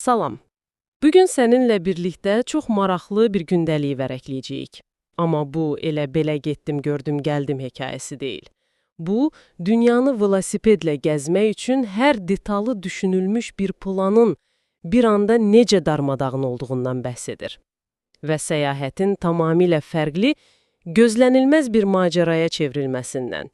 Salam. Bugün səninlə birlikdə çox maraqlı bir gündəliyi vərəqləyəcəyik. Amma bu elə belə getdim, gördüm, gəldim hekayəsi deyil. Bu, dünyanı velosipedlə gəzmək üçün hər detalı düşünülmüş bir planın bir anda necə darmadağın olduğundan bəhs edir. Və səyahətin tamamilə fərqli, gözlənilməz bir maceraya çevrilməsindən.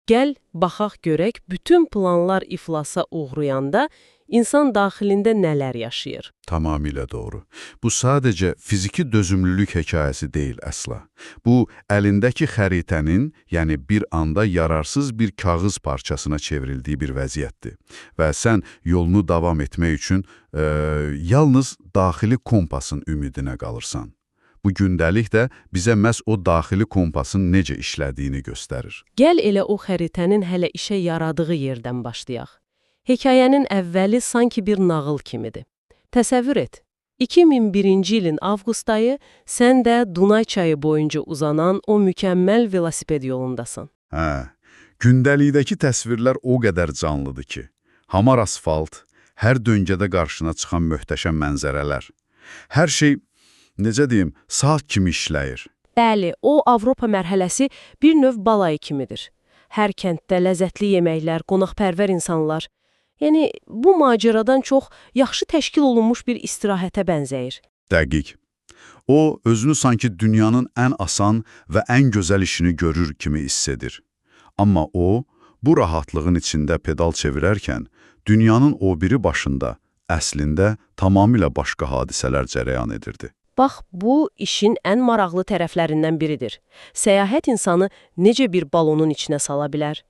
Gəl, baxaq görək, bütün planlar iflasa uğrayanda insan daxilində nələr yaşayır. Tamamilə doğru. Bu sadəcə fiziki dözümlülük hekayəsi deyil əsla. Bu, əlindəki xəritənin, yəni bir anda yararsız bir kağız parçasına çevrildiyi bir vəziyyətdir. Və sən yolunu davam etmək üçün yalnız daxili kompasın ümidinə qalırsan. Bu gündəlik də bizə məhz o daxili kompasın necə işlədiyini göstərir. Gəl elə o xəritənin hələ işə yaradığı yerdən başlayaq. Hekayənin əvvəli sanki bir nağıl kimidir. Təsəvvür et, 2001-ci ilin avqust ayı sən də Dunay çayı boyunca uzanan o mükəmməl velosiped yolundasan. Gündəlikdəki təsvirlər o qədər canlıdır ki, hamar asfalt, hər döngədə qarşına çıxan möhtəşəm mənzərələr. Hər şey, necə deyim, saat kimi işləyir. Bəli, o Avropa mərhələsi bir növ balayı kimidir. Hər kənddə ləzzətli yeməklər, qonaqpərvər insanlar. Yəni, bu macəradan çox yaxşı təşkil olunmuş bir istirahətə bənzəyir. Dəqiq. O, özünü sanki dünyanın ən asan və ən gözəl işini görür kimi hiss edir. Amma o, bu rahatlığın içində pedal çevirərkən, dünyanın o biri başında, əslində tamamilə başqa hadisələr cərəyan edirdi. Bax, bu işin ən maraqlı tərəflərindən biridir. Səyahət insanı necə bir balonun içinə sala bilər?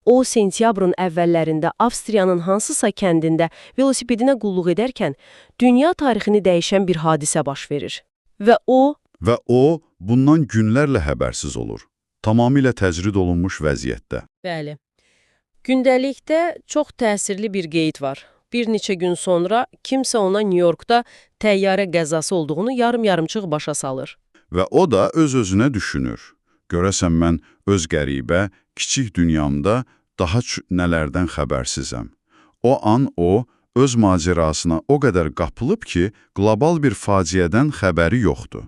O, sentyabrın əvvəllərində Avstriyanın hansısa kəndində velosipedinə qulluq edərkən dünya tarixini dəyişən bir hadisə baş verir. Və o, bundan günlərlə xəbərsiz olur. Tamamilə təcrid olunmuş vəziyyətdə. Bəli. Gündəlikdə çox təsirli bir qeyd var. Bir neçə gün sonra kimsə ona New Yorkda təyyarə qəzası olduğunu yarım-yarımçıq başa salır. Və o da öz-özünə düşünür. Görəsən mən öz qəribə, kiçik dünyamda daha nələrdən xəbərsizəm. O an o, öz macerasına o qədər qapılıb ki, qlobal bir faciədən xəbəri yoxdur.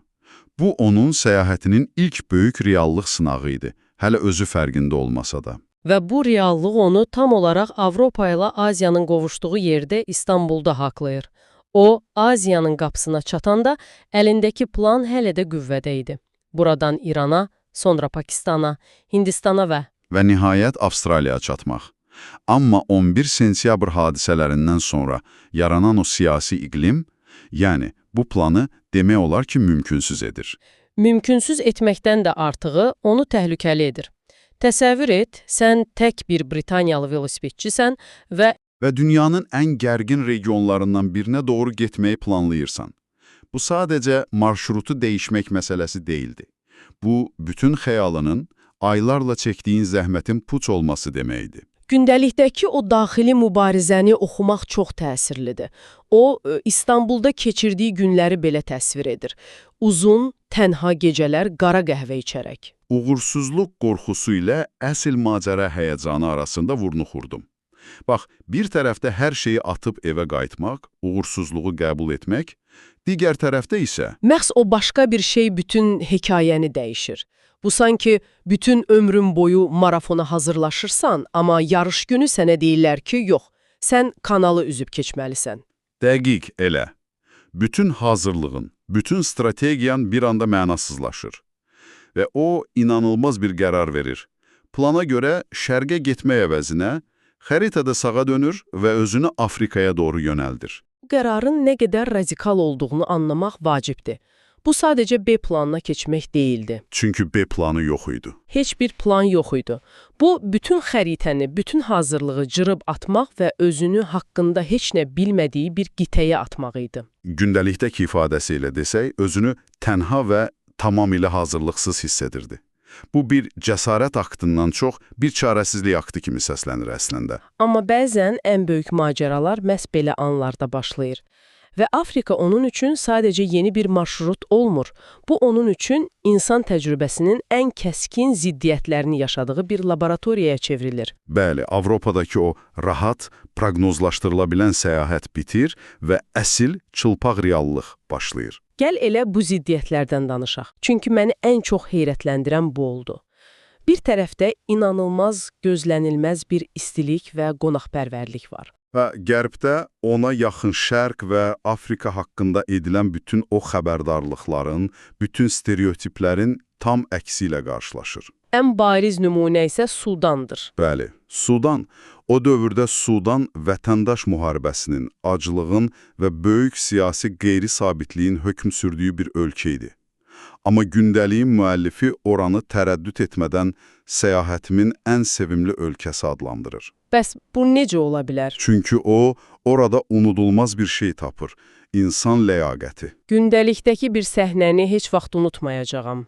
Bu, onun səyahətinin ilk böyük reallıq sınağı idi, hələ özü fərqində olmasa da. Və bu reallıq onu tam olaraq Avropa ilə Aziyanın qovuşduğu yerdə İstanbulda haqlayır. O, Aziyanın qapısına çatanda əlindəki plan hələ də qüvvədə idi. Buradan İrana, sonra Pakistana, Hindistana və nihayət Avstraliyaya çatmaq. Amma 11 sentyabr hadisələrindən sonra yaranan o siyasi iqlim, yəni bu planı demək olar ki, mümkünsüz edir. Mümkünsüz etməkdən də artığı onu təhlükəli edir. Təsəvvür et, sən tək bir Britaniyalı velosipedçisən və dünyanın ən gərgin regionlarından birinə doğru getməyi planlayırsan. Bu sadəcə marşrutu dəyişmək məsələsi deyildi. Bu, bütün xəyalının, aylarla çəkdiyin zəhmətin puç olması deməkdir. Gündəlikdəki o daxili mübarizəni oxumaq çox təsirlidir. O, İstanbulda keçirdiyi günləri belə təsvir edir. Uzun, tənha gecələr qara qəhvə içərək. Uğursuzluq qorxusu ilə əsl macəra həyəcanı arasında vurnuxurdum. Bax, bir tərəfdə hər şeyi atıb evə qayıtmaq, uğursuzluğu qəbul etmək, digər tərəfdə isə məhz o başqa bir şey bütün hekayəni dəyişir. Bu sanki bütün ömrün boyu marafona hazırlaşırsan, amma yarış günü sənə deyirlər ki, yox, sən kanalı üzüb keçməlisən. Dəqiq elə. Bütün hazırlığın, bütün strategiyan bir anda mənasızlaşır. Və o, inanılmaz bir qərar verir. Plana görə şərqə getmək əvəzinə, xəritədə sağa dönür və özünü Afrikaya doğru yönəldir. Bu qərarın nə qədər radikal olduğunu anlamaq vacibdir. Bu sadəcə B planına keçmək deyildi. Çünki B planı yox idi. Heç bir plan yox idi. Bu, bütün xəritəni, bütün hazırlığı cırıb atmaq və özünü haqqında heç nə bilmədiyi bir qitəyə atmaq idi. Gündəlikdəki ifadəsi ilə desək, özünü tənha və tamamilə hazırlıqsız hiss edirdi. Bu, bir cəsarət aktından çox bir çarəsizlik aktı kimi səslənir əslində. Amma bəzən ən böyük macəralar məhz belə anlarda başlayır. Və Afrika onun üçün sadəcə yeni bir marşrut olmur. Bu onun üçün insan təcrübəsinin ən kəskin ziddiyyətlərini yaşadığı bir laboratoriyaya çevrilir. Bəli, Avropadakı o rahat, proqnozlaşdırıla bilən səyahət bitir və əsl çılpaq reallıq başlayır. Gəl elə bu ziddiyyətlərdən danışaq. Çünki məni ən çox heyrətləndirən bu oldu. Bir tərəfdə inanılmaz, gözlənilməz bir istilik və qonaqpərvərlik var. Və Qərbdə ona yaxın Şərq və Afrika haqqında edilən bütün o xəbərdarlıqların, bütün stereotiplərin tam əksi ilə qarşılaşır. Ən bariz nümunə isə Sudandır. Bəli, Sudan. O dövrdə Sudan vətəndaş müharibəsinin, aclığın və böyük siyasi qeyri-sabitliyin hökm sürdüyü bir ölkə idi. Amma gündəliyin müəllifi oranı tərəddüd etmədən səyahətimin ən sevimli ölkəsi adlandırır. Bəs bu necə ola bilər? Çünki o, orada unudulmaz bir şey tapır, insan ləyaqəti. Gündəlikdəki bir səhnəni heç vaxt unutmayacağam.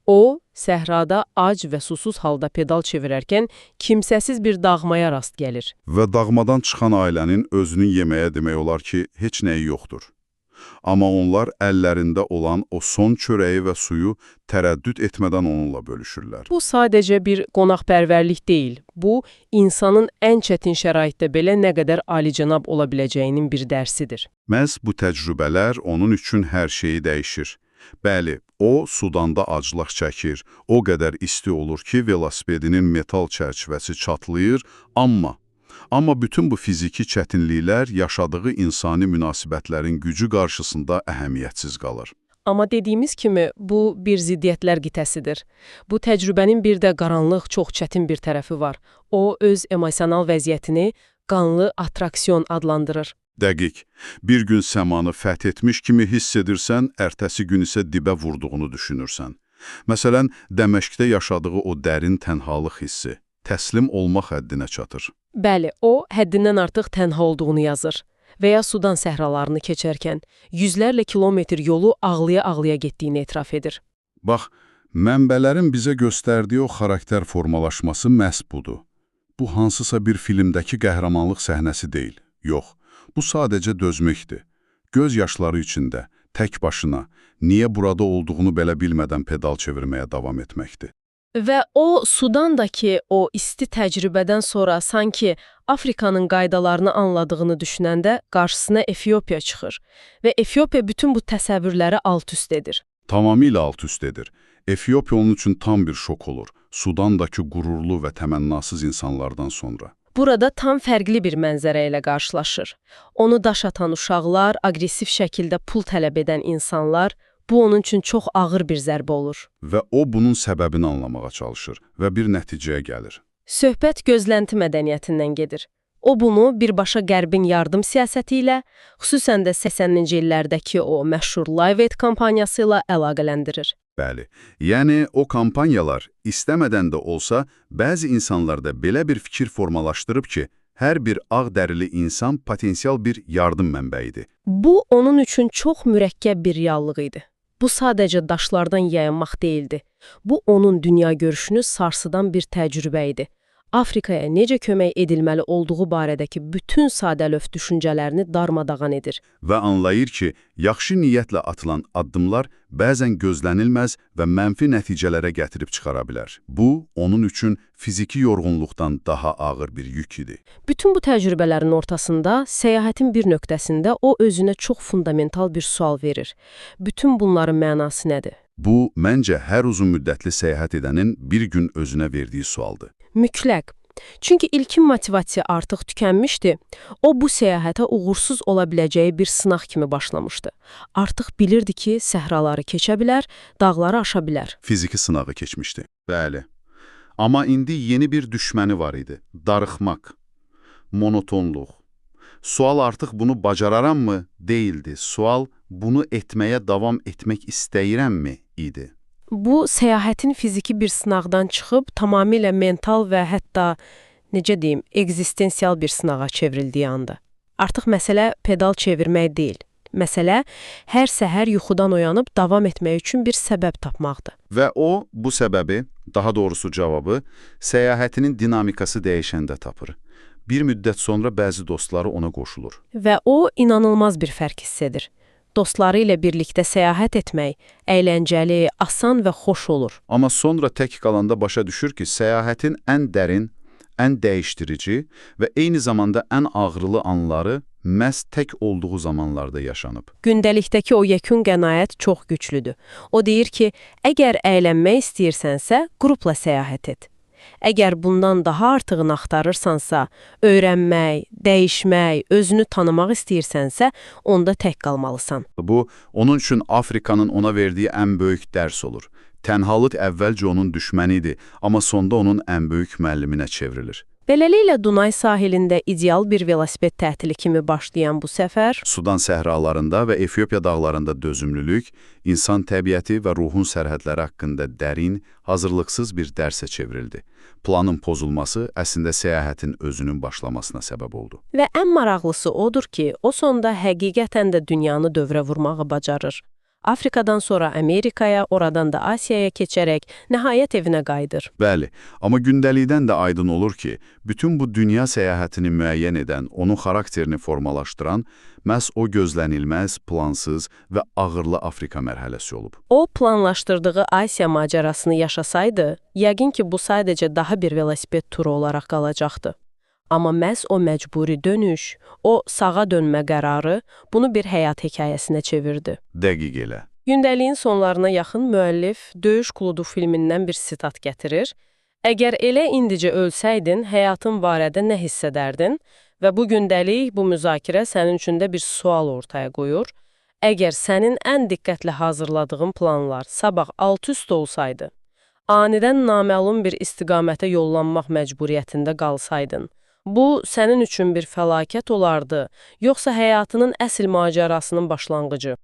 O, səhrada ac və susuz halda pedal çevirərkən kimsəsiz bir dağmaya rast gəlir. Və dağmadan çıxan ailənin özünün yeməyə demək olar ki, heç nəyi yoxdur. Amma onlar əllərində olan o son çörəyi və suyu tərəddüd etmədən onunla bölüşürlər. Bu sadəcə bir qonaqpərvərlik deyil. Bu, insanın ən çətin şəraitdə belə nə qədər alicənab ola biləcəyinin bir dərsidir. Məhz bu təcrübələr onun üçün hər şeyi dəyişir. Bəli, o, Sudanda aclıq çəkir, o qədər isti olur ki, velosipedinin metal çərçivəsi çatlayır, Amma bütün bu fiziki çətinliklər yaşadığı insani münasibətlərin gücü qarşısında əhəmiyyətsiz qalır. Amma dediyimiz kimi, bu bir ziddiyyətlər qitəsidir. Bu təcrübənin bir də qaranlıq, çox çətin bir tərəfi var. O, öz emosional vəziyyətini qanlı atraksiyon adlandırır. Dəqiq. Bir gün səmanı fəth etmiş kimi hiss edirsən, ertəsi gün isə dibə vurduğunu düşünürsən. Məsələn, Dəməşqdə yaşadığı o dərin tənhalıq hissi, təslim olmaq həddinə çatır. Bəli, o, həddindən artıq tənha olduğunu yazır. Və ya Sudan səhralarını keçərkən yüzlərlə kilometr yolu ağlaya-ağlaya getdiyini etiraf edir. Bax, mənbələrin bizə göstərdiyi o xarakter formalaşması məhz budur. Bu hansısa bir filmdəki qəhrəmanlıq səhnəsi deyil. Yox, bu sadəcə dözməkdir. Göz yaşları içində, tək başına, niyə burada olduğunu belə bilmədən pedal çevirməyə davam etməkdir. Və o, Sudandakı o isti təcrübədən sonra sanki Afrikanın qaydalarını anladığını düşünəndə qarşısına Efiopiya çıxır və Efiopiya bütün bu təsəvvürləri alt-üst edir. Tamamilə alt-üst edir. Efiopiya onun üçün tam bir şok olur. Sudandakı qürurlu və təmənnasız insanlardan sonra. Burada tam fərqli bir mənzərə ilə qarşılaşır. Onu daş atan uşaqlar, aqressiv şəkildə pul tələb edən insanlar, bu onun üçün çox ağır bir zərbə olur. Və o bunun səbəbini anlamağa çalışır və bir nəticəyə gəlir. Söhbət gözlənti mədəniyyətindən gedir. O bunu birbaşa Qərbin yardım siyasəti ilə, xüsusən də 80-ci illərdəki o məşhur Live Aid kampaniyası ilə əlaqələndirir. Bəli, yəni o kampanyalar istəmədən də olsa, bəzi insanlarda belə bir fikir formalaşdırıb ki, hər bir ağ dərili insan potensial bir yardım mənbəyidir. Bu, onun üçün çox mürəkkəb bir reallıq idi. Bu sadəcə daşlardan yayınmaq deyildi. Bu, onun dünya görüşünü sarsıdan bir təcrübə idi. Afrikaya necə kömək edilməli olduğu barədəki bütün sadəlöv düşüncələrini darmadağan edir. Və anlayır ki, yaxşı niyyətlə atılan addımlar bəzən gözlənilməz və mənfi nəticələrə gətirib çıxara bilər. Bu, onun üçün fiziki yorğunluqdan daha ağır bir yük idi. Bütün bu təcrübələrin ortasında, səyahətin bir nöqtəsində o özünə çox fundamental bir sual verir. Bütün bunların mənası nədir? Bu, məncə, hər uzun müddətli səyahət edənin bir gün özünə verdiyi sualdır. Mütləq. Çünki ilkin motivasiya artıq tükənmişdi. O, bu səyahətə uğursuz ola biləcəyi bir sınaq kimi başlamışdı. Artıq bilirdi ki, səhraları keçə bilər, dağları aşa bilər. Fiziki sınağı keçmişdi. Bəli. Amma indi yeni bir düşməni var idi. Darıxmaq, monotonluq. Sual artıq bunu bacararam deyildi. Sual, bunu etməyə davam etmək istəyirəmmi idi. Bu, səyahətin fiziki bir sınaqdan çıxıb, tamamilə mental və hətta, necə deyim, egzistensial bir sınağa çevrildiyi anda. Artıq məsələ pedal çevirmək deyil. Məsələ, hər səhər yuxudan oyanıb davam etmək üçün bir səbəb tapmaqdır. Və o, bu səbəbi, daha doğrusu cavabı, səyahətinin dinamikası dəyişəndə tapır. Bir müddət sonra bəzi dostları ona qoşulur. Və o inanılmaz bir fərq hiss edir. Dostları ilə birlikdə səyahət etmək əyləncəli, asan və xoş olur. Amma sonra tək qalanda başa düşür ki, səyahətin ən dərin, ən dəyişdirici və eyni zamanda ən ağrılı anları məhz tək olduğu zamanlarda yaşanıb. Gündəlikdəki o yekun qənaət çox güclüdür. O deyir ki, əgər əylənmək istəyirsənsə, qrupla səyahət et. Əgər bundan daha artığını axtarırsansa, öyrənmək, dəyişmək, özünü tanımaq istəyirsənsə, onda tək qalmalısan. Bu, onun üçün Afrikanın ona verdiyi ən böyük dərs olur. Tənhalıq əvvəlcə onun düşmənidir, amma sonda onun ən böyük müəlliminə çevrilir. Beləliklə, Dunay sahilində ideal bir velosiped tətili kimi başlayan bu səfər, Sudan səhralarında və Efiopiya dağlarında dözümlülük, insan təbiəti və ruhun sərhədləri haqqında dərin, hazırlıqsız bir dərsə çevrildi. Planın pozulması əslində səyahətin özünün başlamasına səbəb oldu. və ən maraqlısı odur ki, o sonda həqiqətən də dünyanı dövrə vurmağı bacarır. Afrikadan sonra Amerikaya, oradan da Asiyaya keçərək nəhayət evinə qayıdır. Bəli, amma gündəlikdən də aydın olur ki, bütün bu dünya səyahətini müəyyən edən, onun xarakterini formalaşdıran məhz o gözlənilməz, plansız və ağırlı Afrika mərhələsi olub. O, planlaşdırdığı Asiya macərasını yaşasaydı, yəqin ki, bu sadəcə daha bir velosiped turu olaraq qalacaqdı. Amma məhz o məcburi dönüş, o sağa dönmə qərarı bunu bir həyat hekayəsinə çevirdi. Dəqiq elə. Gündəliyin sonlarına yaxın müəllif Döyüş Kludu filmindən bir sitat gətirir. Əgər elə indicə ölsəydin, həyatın barədə nə hiss edərdin? Və bu gündəlik, bu müzakirə sənin üçün də bir sual ortaya qoyur. Əgər sənin ən diqqətlə hazırladığın planlar sabah alt-üst olsaydı, anidən naməlum bir istiqamətə yollanmaq məcburiyyətində qalsaydın, bu sənin üçün bir fəlakət olardı, yoxsa həyatının əsl macərasının başlanğıcı?